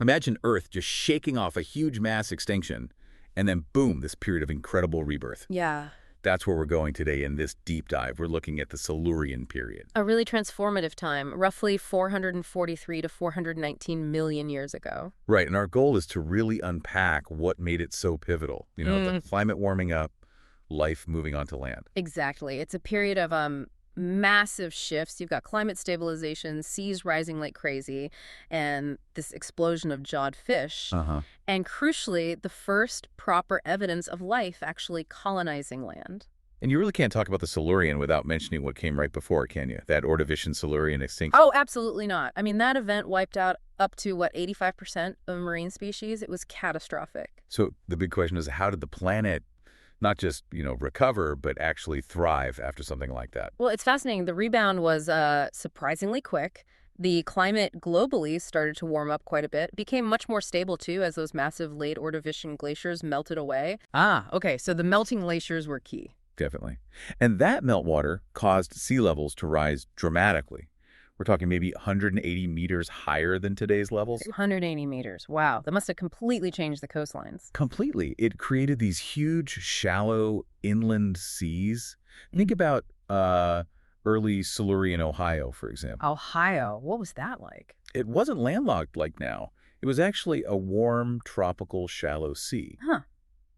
Imagine Earth just shaking off a huge mass extinction, and then boom, this period of incredible rebirth. Yeah. That's where we're going today in this deep dive. We're looking at the Silurian period. A really transformative time, roughly 443 to 419 million years ago. Right, and our goal is to really unpack what made it so pivotal. The climate warming up, life moving onto land. Exactly. It's a period of massive shifts. You've got climate stabilization, seas rising like crazy, and this explosion of jawed fish. And crucially, the first proper evidence of life actually colonizing land. And you really can't talk about the Silurian without mentioning what came right before it, can you? That Ordovician Silurian extinction. Oh, absolutely not. I mean, that event wiped out up to, 85% of marine species? It was catastrophic. So the big question is, how did the planet not just, recover, but actually thrive after something like that? Well, it's fascinating. The rebound was surprisingly quick. The climate globally started to warm up quite a bit, became much more stable too as those massive late Ordovician glaciers melted away. Okay, so the melting glaciers were key. Definitely. And that meltwater caused sea levels to rise dramatically. We're talking maybe 180 meters higher than today's levels. 180 meters. Wow. That must have completely changed the coastlines. Completely. It created these huge, shallow inland seas. Think about early Silurian Ohio, for example. Ohio. What was that like? It wasn't landlocked like now. It was actually a warm, tropical, shallow sea. Huh.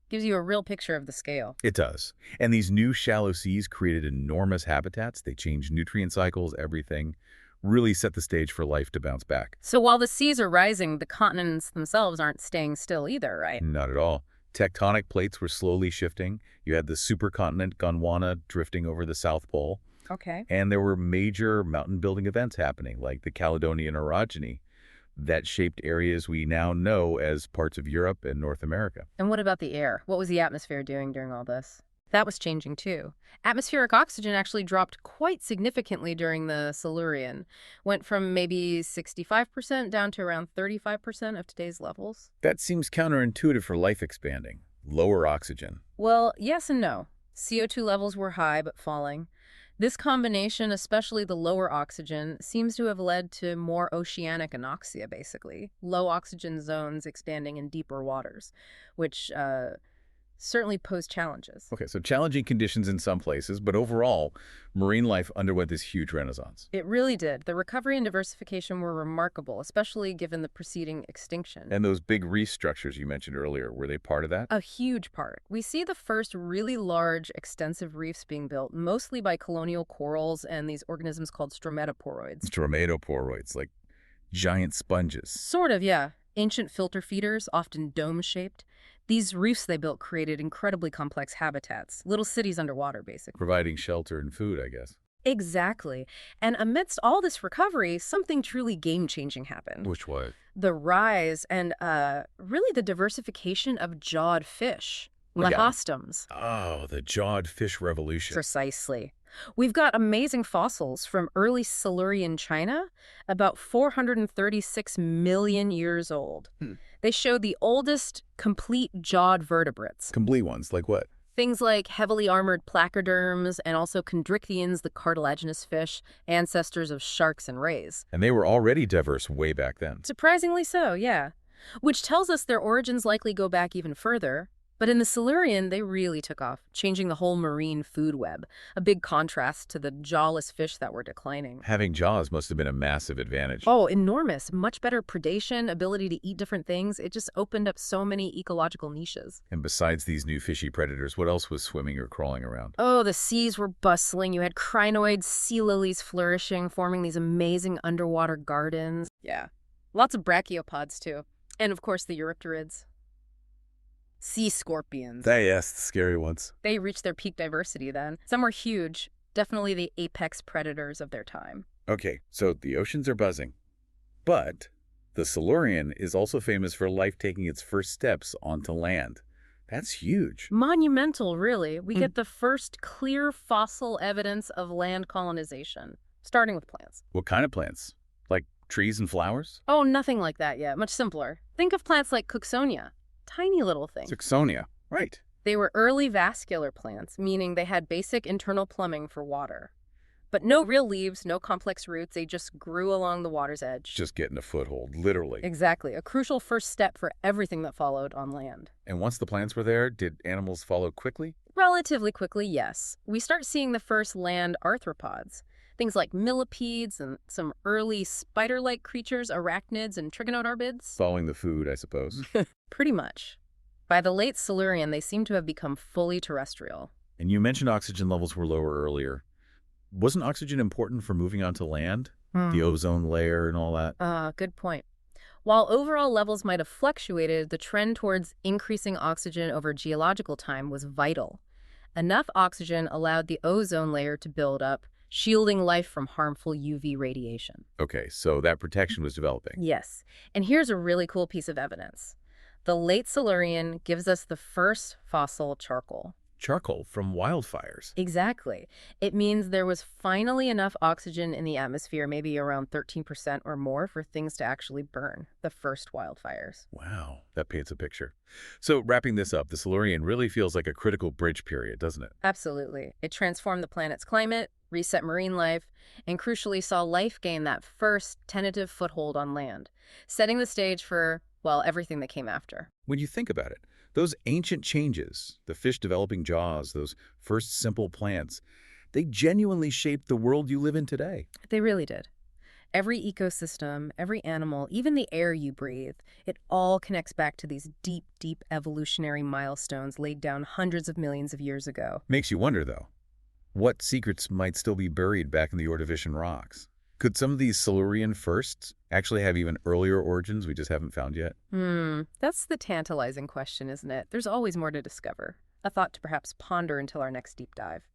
Gives you a real picture of the scale. It does. And these new shallow seas created enormous habitats. They changed nutrient cycles, everything. Really set the stage for life to bounce back. So while the seas are rising, the continents themselves aren't staying still either, right? Not at all. Tectonic plates were slowly shifting. You had the supercontinent Gondwana drifting over the South Pole. Okay. And there were major mountain-building events happening, like the Caledonian orogeny, that shaped areas we now know as parts of Europe and North America. And what about the air? What was the atmosphere doing during all this? That was changing too. Atmospheric oxygen actually dropped quite significantly during the Silurian. Went from maybe 65% down to around 35% of today's levels. That seems counterintuitive for life expanding. Lower oxygen. Well, yes and no. CO2 levels were high but falling. This combination, especially the lower oxygen, seems to have led to more oceanic anoxia, basically. Low oxygen zones expanding in deeper waters, which certainly pose challenges. Okay, so challenging conditions in some places, but overall, marine life underwent this huge renaissance. It really did. The recovery and diversification were remarkable, especially given the preceding extinction. And those big reef structures you mentioned earlier, were they part of that? A huge part. We see the first really large, extensive reefs being built, mostly by colonial corals and these organisms called stromatoporoids. Stromatoporoids, like giant sponges. Sort of, yeah. Ancient filter feeders, often dome-shaped. These reefs they built created incredibly complex habitats, little cities underwater, basically. Providing shelter and food, I guess. Exactly. And amidst all this recovery, something truly game-changing happened. Which was? The rise and really the diversification of jawed fish, leucostomes. Oh, the jawed fish revolution. Precisely. We've got amazing fossils from early Silurian China, about 436 million years old. They show the oldest complete jawed vertebrates. Complete ones, like what? Things like heavily armored placoderms and also chondrichthyans, the cartilaginous fish, ancestors of sharks and rays. And they were already diverse way back then. Surprisingly so, yeah. Which tells us their origins likely go back even further. But in the Silurian, they really took off, changing the whole marine food web, a big contrast to the jawless fish that were declining. Having jaws must have been a massive advantage. Oh, enormous. Much better predation, ability to eat different things. It just opened up so many ecological niches. And besides these new fishy predators, what else was swimming or crawling around? Oh, the seas were bustling. You had crinoids, sea lilies flourishing, forming these amazing underwater gardens. Yeah. Lots of brachiopods, too. And, of course, the eurypterids. Sea scorpions. Yes, the scary ones. They reached their peak diversity then. Some were huge, definitely the apex predators of their time. Okay, so the oceans are buzzing. But the Silurian is also famous for life taking its first steps onto land. That's huge. Monumental, really. We get the first clear fossil evidence of land colonization, starting with plants. What kind of plants? Like trees and flowers? Oh, nothing like that yet. Much simpler. Think of plants like Cooksonia. Tiny little things. Cooksonia, right. They were early vascular plants, meaning they had basic internal plumbing for water. But no real leaves, no complex roots. They just grew along the water's edge. Just getting a foothold, literally. Exactly. A crucial first step for everything that followed on land. And once the plants were there, did animals follow quickly? Relatively quickly, yes. We start seeing the first land arthropods. Things like millipedes and some early spider-like creatures, arachnids and trigonotarbid's. Following the food, I suppose. Pretty much. By the late Silurian, they seem to have become fully terrestrial. And you mentioned oxygen levels were lower earlier. Wasn't oxygen important for moving onto land? The ozone layer and all that? Good point. While overall levels might have fluctuated, the trend towards increasing oxygen over geological time was vital. Enough oxygen allowed the ozone layer to build up, shielding life from harmful UV radiation. Okay, so that protection was developing. Yes. And here's a really cool piece of evidence. The late Silurian gives us the first fossil charcoal. Charcoal from wildfires. Exactly. It means there was finally enough oxygen in the atmosphere, maybe around 13% or more, for things to actually burn, the first wildfires. Wow, that paints a picture. So wrapping this up, the Silurian really feels like a critical bridge period, doesn't it? Absolutely. It transformed the planet's climate, reset marine life, and crucially saw life gain that first tentative foothold on land, setting the stage for, well, everything that came after. When you think about it, those ancient changes, the fish developing jaws, those first simple plants, they genuinely shaped the world you live in today. They really did. Every ecosystem, every animal, even the air you breathe, it all connects back to these deep, deep evolutionary milestones laid down hundreds of millions of years ago. Makes you wonder, though, what secrets might still be buried back in the Ordovician rocks? Could some of these Silurian firsts actually have even earlier origins we just haven't found yet? That's the tantalizing question, isn't it? There's always more to discover. A thought to perhaps ponder until our next deep dive.